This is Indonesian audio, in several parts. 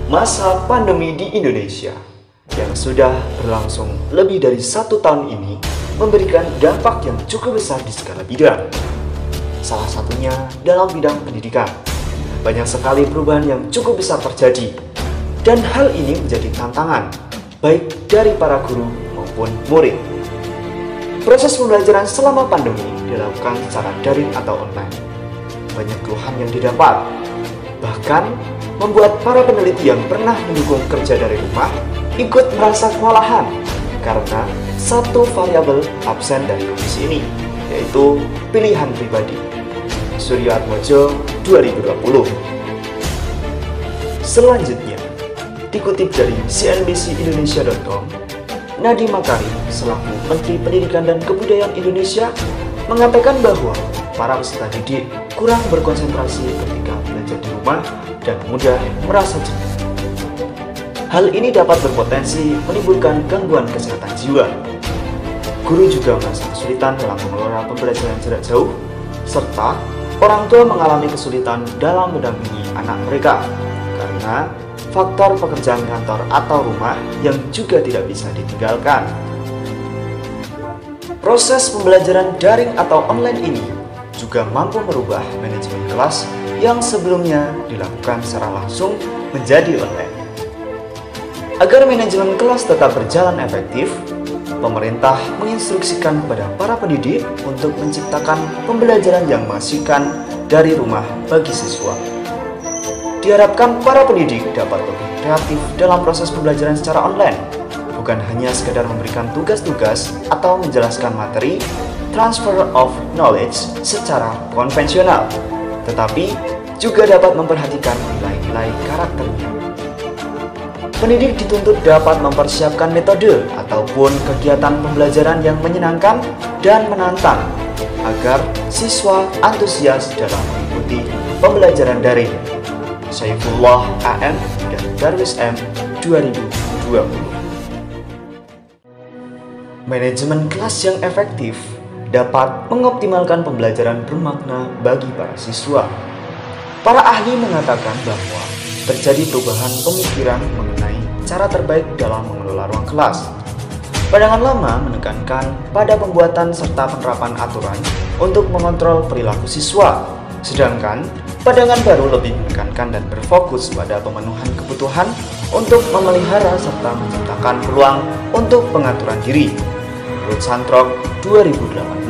Masa pandemi di Indonesia yang sudah berlangsung lebih dari 1 tahun ini memberikan dampak yang cukup besar di segala bidang. Salah satunya dalam bidang pendidikan. Banyak sekali perubahan yang cukup besar terjadi, dan hal ini menjadi tantangan baik dari para guru maupun murid. Proses pembelajaran selama pandemi dilakukan secara daring atau online. Banyak keluhan yang didapat, bahkan membuat para peneliti yang pernah mendukung kerja dari rumah ikut merasa kewalahan karena satu variabel absen dari kondisi ini, yaitu pilihan pribadi. Suryo Atmojo 2020. Selanjutnya, dikutip dari cnbcindonesia.com, Nadiem Makarim selaku Menteri Pendidikan dan Kebudayaan Indonesia mengatakan bahwa para peserta didik kurang berkonsentrasi ketika belajar di rumah dan mudah merasa jenuh. Hal ini dapat berpotensi menimbulkan gangguan kesehatan jiwa. Guru juga merasa kesulitan dalam mengelola pembelajaran jarak jauh, serta orang tua mengalami kesulitan dalam mendampingi anak mereka karena faktor pekerjaan kantor atau rumah yang juga tidak bisa ditinggalkan. Proses pembelajaran daring atau online ini juga mampu merubah manajemen kelas yang sebelumnya dilakukan secara langsung menjadi online. Agar manajemen kelas tetap berjalan efektif, pemerintah menginstruksikan kepada para pendidik untuk menciptakan pembelajaran yang mengasihkan dari rumah bagi siswa. Diharapkan para pendidik dapat lebih kreatif dalam proses pembelajaran secara online, bukan hanya sekedar memberikan tugas-tugas atau menjelaskan materi transfer of knowledge secara konvensional, tetapi juga dapat memperhatikan nilai-nilai karakternya. Pendidik dituntut dapat mempersiapkan metode ataupun kegiatan pembelajaran yang menyenangkan dan menantang agar siswa antusias dalam mengikuti pembelajaran daring. Saifullah AM dan Darwis M 2020. Manajemen kelas yang efektif dapat mengoptimalkan pembelajaran bermakna bagi para siswa. Para ahli mengatakan bahwa terjadi perubahan pemikiran mengenai cara terbaik dalam mengelola ruang kelas. Pandangan lama menekankan pada pembuatan serta penerapan aturan untuk mengontrol perilaku siswa, sedangkan pandangan baru lebih menekankan dan berfokus pada pemenuhan kebutuhan untuk memelihara serta menciptakan peluang untuk pengaturan diri. Menurut Santrok 2018.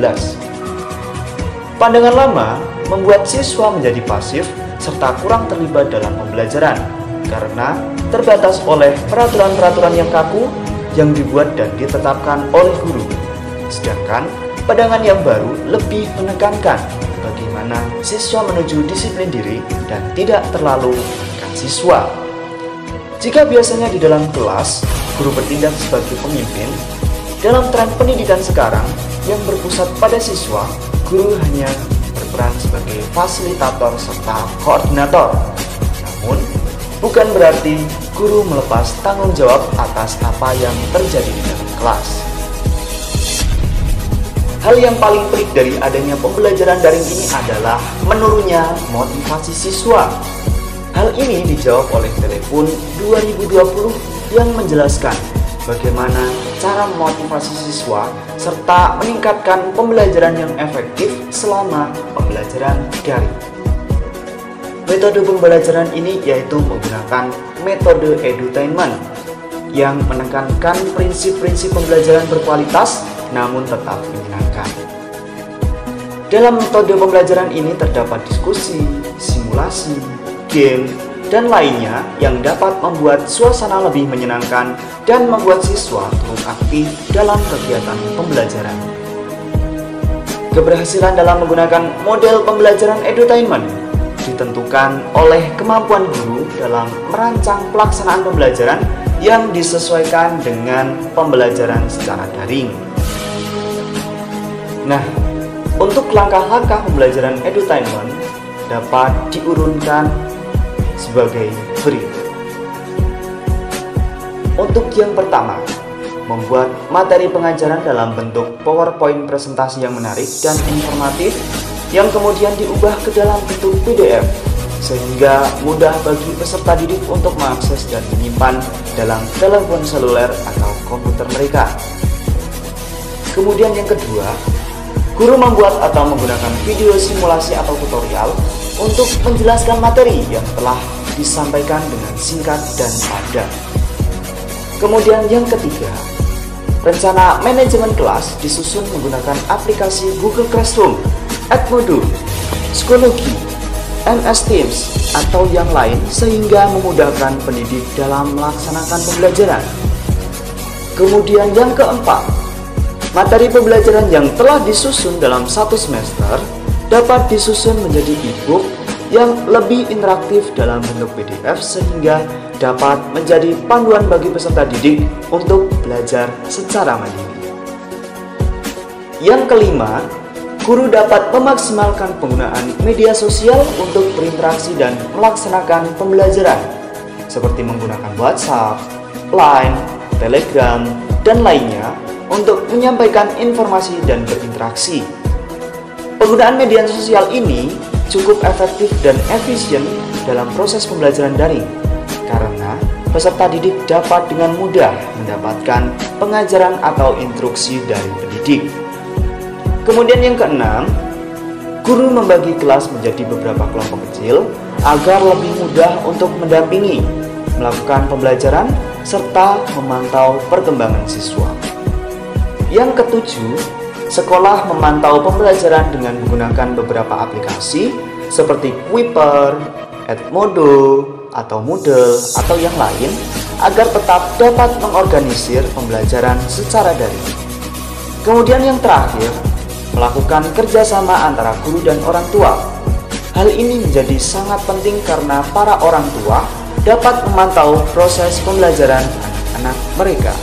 Pandangan lama membuat siswa menjadi pasif serta kurang terlibat dalam pembelajaran karena terbatas oleh peraturan-peraturan yang kaku yang dibuat dan ditetapkan oleh guru. Sedangkan pandangan yang baru lebih menekankan bagaimana siswa menuju disiplin diri dan tidak terlalu menekan siswa. Jika biasanya di dalam kelas, guru bertindak sebagai pemimpin, dalam tren pendidikan sekarang yang berpusat pada siswa, guru hanya berperan sebagai fasilitator serta koordinator. Namun, bukan berarti guru melepas tanggung jawab atas apa yang terjadi di dalam kelas. Hal yang paling pelik dari adanya pembelajaran daring ini adalah menurunnya motivasi siswa. Hal ini dijawab oleh Telepon 2020 yang menjelaskan bagaimana cara memotivasi siswa serta meningkatkan pembelajaran yang efektif selama pembelajaran daring. Metode pembelajaran ini yaitu menggunakan metode edutainment yang menekankan prinsip-prinsip pembelajaran berkualitas namun tetap menyenangkan. Dalam metode pembelajaran ini terdapat diskusi, simulasi, game, dan lainnya yang dapat membuat suasana lebih menyenangkan dan membuat siswa turut aktif dalam kegiatan pembelajaran. Keberhasilan dalam menggunakan model pembelajaran edutainment ditentukan oleh kemampuan guru dalam merancang pelaksanaan pembelajaran yang disesuaikan dengan pembelajaran secara daring. Nah, untuk langkah-langkah pembelajaran edutainment dapat diurunkan sebagai berikut. Untuk yang pertama, membuat materi pengajaran dalam bentuk PowerPoint presentasi yang menarik dan informatif yang kemudian diubah ke dalam bentuk PDF sehingga mudah bagi peserta didik untuk mengakses dan menyimpan dalam telepon seluler atau komputer mereka. Kemudian yang kedua, guru membuat atau menggunakan video simulasi atau tutorial untuk menjelaskan materi yang telah disampaikan dengan singkat dan padat. Kemudian yang ketiga, rencana manajemen kelas disusun menggunakan aplikasi Google Classroom, Edmodo, Schoology, MS Teams, atau yang lain sehingga memudahkan pendidik dalam melaksanakan pembelajaran. Kemudian yang keempat, materi pembelajaran yang telah disusun dalam satu semester dapat disusun menjadi e-book yang lebih interaktif dalam bentuk PDF sehingga dapat menjadi panduan bagi peserta didik untuk belajar secara mandiri. Yang kelima, guru dapat memaksimalkan penggunaan media sosial untuk berinteraksi dan melaksanakan pembelajaran, seperti menggunakan WhatsApp, Line, Telegram, dan lainnya untuk menyampaikan informasi dan berinteraksi. Penggunaan media sosial ini cukup efektif dan efisien dalam proses pembelajaran daring, karena peserta didik dapat dengan mudah mendapatkan pengajaran atau instruksi dari pendidik. Kemudian yang keenam, guru membagi kelas menjadi beberapa kelompok kecil agar lebih mudah untuk mendampingi, melakukan pembelajaran, serta memantau perkembangan siswa. Yang ketujuh, sekolah memantau pembelajaran dengan menggunakan beberapa aplikasi seperti Kuiper, Edmodo, atau Moodle, atau yang lain agar tetap dapat mengorganisir pembelajaran secara daring. Kemudian yang terakhir, melakukan kerjasama antara guru dan orang tua. Hal ini menjadi sangat penting karena para orang tua dapat memantau proses pembelajaran anak-anak mereka.